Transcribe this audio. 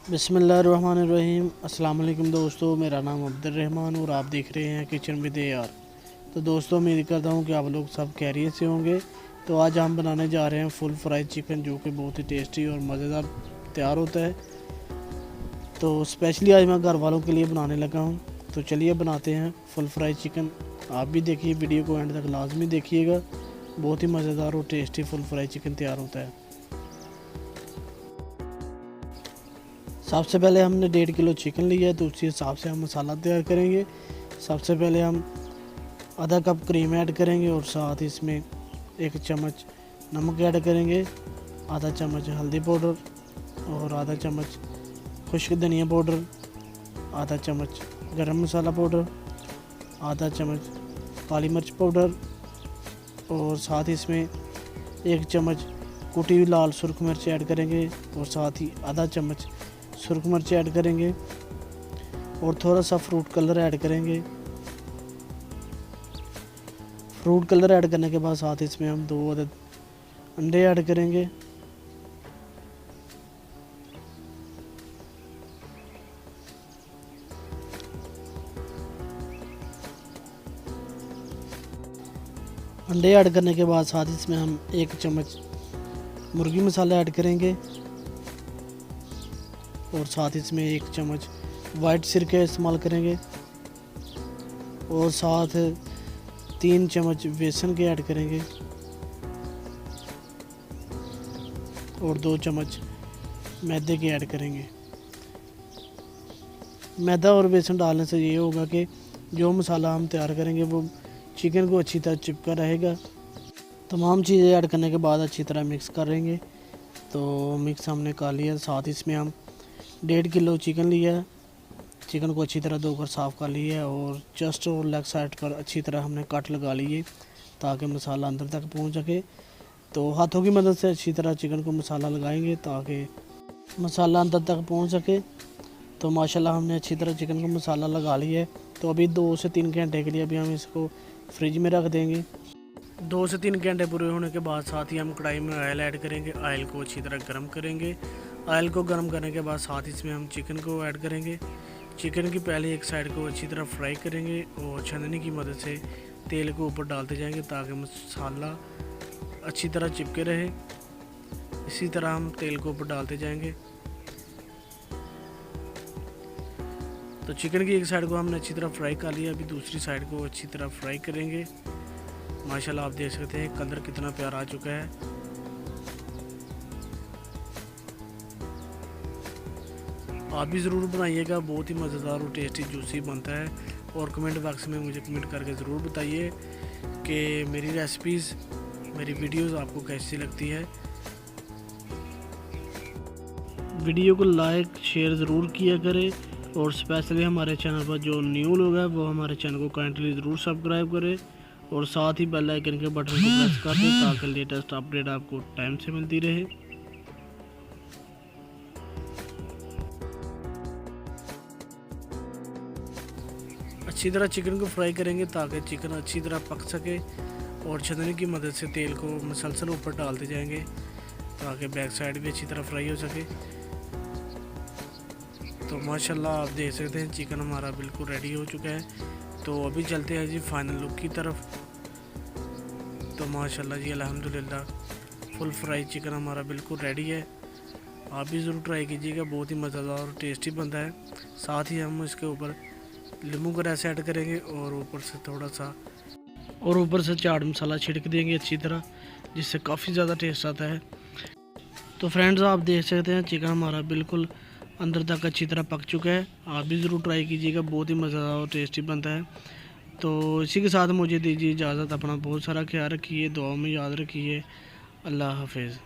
बिस्मिल्लाहिर्रहमानिर्रहीम। अस्सलाम वालेकुम दोस्तों, मेरा नाम अब्दुल रहमान और आप देख रहे हैं किचन विद यार। तो दोस्तों, उम्मीद करता हूँ कि आप लोग सब खैरियत से होंगे। तो आज हम बनाने जा रहे हैं फुल फ्राई चिकन, जो कि बहुत ही टेस्टी और मज़ेदार तैयार होता है। तो स्पेशली आज मैं घर वालों के लिए बनाने लगा हूँ। तो चलिए बनाते हैं फुल फ्राई चिकन। आप भी देखिए, वीडियो को एंड तक लाजमी देखिएगा। बहुत ही मज़ेदार और टेस्टी फुल फ्राई चिकन तैयार होता है। सबसे पहले हमने 1.5 किलो चिकन लिया है, तो उसी हिसाब से हम मसाला तैयार करेंगे। सबसे पहले हम आधा कप क्रीम ऐड करेंगे और साथ ही इसमें 1 चम्मच नमक ऐड करेंगे, आधा चम्मच हल्दी पाउडर और आधा चम्मच खुश्क धनिया पाउडर, आधा चम्मच गरम मसाला पाउडर, आधा चम्मच काली मिर्च पाउडर और साथ ही इसमें 1 चम्मच कुटी हुई लाल सुरख मिर्च ऐड करेंगे और साथ ही आधा चम्मच सुरख मिर्च ऐड करेंगे और थोड़ा सा फ्रूट कलर ऐड करेंगे। फ्रूट कलर ऐड करने के बाद साथ इसमें हम 2 अदद अंडे ऐड करेंगे। अंडे ऐड करने के बाद साथ इसमें हम 1 चम्मच मुर्गी मसाला ऐड करेंगे और साथ इसमें 1 चम्मच वाइट सिरका इस्तेमाल करेंगे और साथ 3 चम्मच बेसन के ऐड करेंगे और 2 चम्मच मैदे के ऐड करेंगे। मैदा और बेसन डालने से ये होगा कि जो मसाला हम तैयार करेंगे वो चिकन को अच्छी तरह चिपका रहेगा। तमाम चीज़ें ऐड करने के बाद अच्छी तरह मिक्स करेंगे। तो मिक्स हमने कर लिया। साथ इसमें हम 1.5 किलो चिकन लिया है। चिकन को अच्छी तरह धोकर साफ़ कर लिया है और चेस्ट और लेग साइड पर अच्छी तरह हमने कट लगा लिए ताकि मसाला अंदर तक पहुंच सके। तो हाथों की मदद से अच्छी तरह चिकन को मसाला लगाएंगे ताकि मसाला अंदर तक पहुंच सके। तो माशाल्लाह हमने अच्छी तरह चिकन को मसाला लगा लिया है। तो अभी 2 से 3 घंटे के लिए अभी हम इसको फ्रिज में रख देंगे। 2 से 3 घंटे पूरे होने के बाद साथ ही हम कढ़ाई में ऑयल ऐड करेंगे। ऑयल को अच्छी तरह गर्म करेंगे। ऑयल को गर्म करने के बाद साथ इसमें हम चिकन को ऐड करेंगे। चिकन की पहले एक साइड को अच्छी तरह फ्राई करेंगे और छन्नी की मदद से तेल को ऊपर डालते जाएंगे ताकि मसाला अच्छी तरह चिपके रहे। इसी तरह हम तेल को ऊपर डालते जाएंगे। तो चिकन की एक साइड को हमने अच्छी तरह फ्राई कर लिया। अभी दूसरी साइड को अच्छी तरह फ्राई करेंगे। माशाल्लाह आप देख सकते हैं कलर कितना प्यारा आ चुका है। आप भी ज़रूर बनाइएगा, बहुत ही मज़ेदार और टेस्टी जूसी बनता है। और कमेंट बॉक्स में मुझे कमेंट करके ज़रूर बताइए कि मेरी रेसिपीज़, मेरी वीडियोस आपको कैसी लगती है। वीडियो को लाइक शेयर ज़रूर किया करें और स्पेशली हमारे चैनल पर जो न्यू लोग हैं वो हमारे चैनल को काइंडली ज़रूर सब्सक्राइब करें और साथ ही बेल आइकन के बटन को प्रेस कर दें ताकि लेटेस्ट अपडेट आपको टाइम से मिलती रहे। अच्छी तरह चिकन को फ्राई करेंगे ताकि चिकन अच्छी तरह पक सके और छन्नी की मदद से तेल को मसलसल ऊपर डालते जाएंगे ताकि बैक साइड भी अच्छी तरह फ्राई हो सके। तो माशाल्लाह आप देख सकते हैं चिकन हमारा बिल्कुल रेडी हो चुका है। तो अभी चलते हैं जी फाइनल लुक की तरफ। तो माशाल्लाह जी अल्हम्दुलिल्लाह फुल फ्राई चिकन हमारा बिल्कुल रेडी है। आप भी ज़रूर ट्राई कीजिएगा, बहुत ही मज़ेदार और टेस्टी बनता है। साथ ही हम इसके ऊपर नींबू का रस ऐड करेंगे और ऊपर से चाट मसाला छिड़क देंगे अच्छी तरह, जिससे काफ़ी ज़्यादा टेस्ट आता है। तो फ्रेंड्स आप देख सकते हैं चिकन हमारा बिल्कुल अंदर तक अच्छी तरह पक चुका है। आप भी ज़रूर ट्राई कीजिएगा, बहुत ही मज़ेदार और टेस्टी बनता है। तो इसी के साथ मुझे दीजिए इजाज़त। अपना बहुत सारा ख्याल रखिए, दुआ में याद रखिए। अल्लाह हाफिज़।